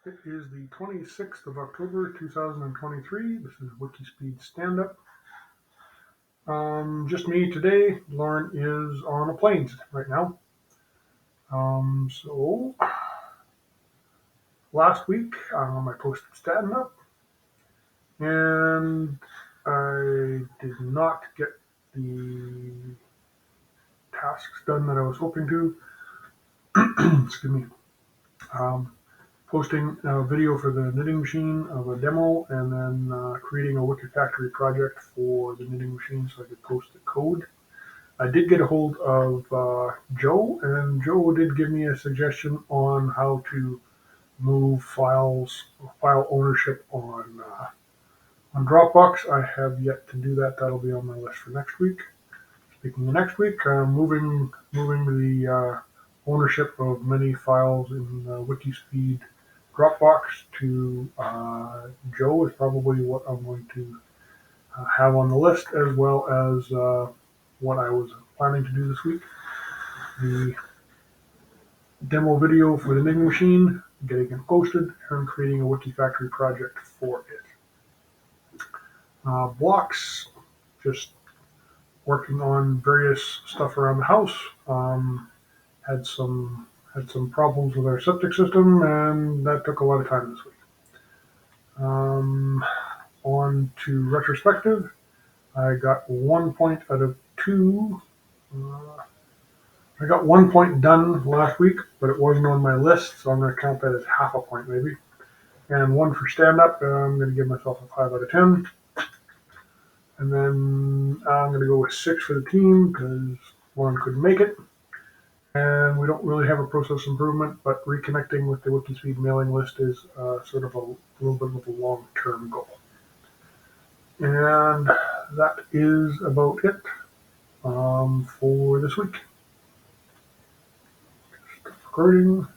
It is the 26th of October 2023. This is WIKISPEED Standup. Just me today. Lauren is on a plane right now. So last week I posted Standup and I did not get the tasks done that I was hoping to. Excuse me. Um, Posting a video for the knitting machine of a demo, and then creating a Wiki Factory project for the knitting machine so I could post the code. I did get a hold of Joe, and Joe did give me a suggestion on how to move file ownership on Dropbox. I have yet to do that. That'll be on my list for next week. Speaking of next week, moving the ownership of many files in WikiSpeed Dropbox to Joe is probably what I'm going to have on the list, as well as what I was planning to do this week. The demo video for the knitting machine, getting it posted, and creating a Wiki Factory project for it. Blocks, just working on various stuff around the house. Had some problems with our septic system, and that took a lot of time this week. On to retrospective. I got 1 point out of 2. I got 1 point done last week, but it wasn't on my list, so I'm going to count that as half a point maybe. And 1 for stand-up. I'm going to give myself a 5 out of 10. And then I'm going to go with 6 for the team because one couldn't make it. And we don't really have a process improvement, but reconnecting with the WikiSpeed mailing list is sort of a little bit of a long-term goal. And that is about it for this week. Stop recording.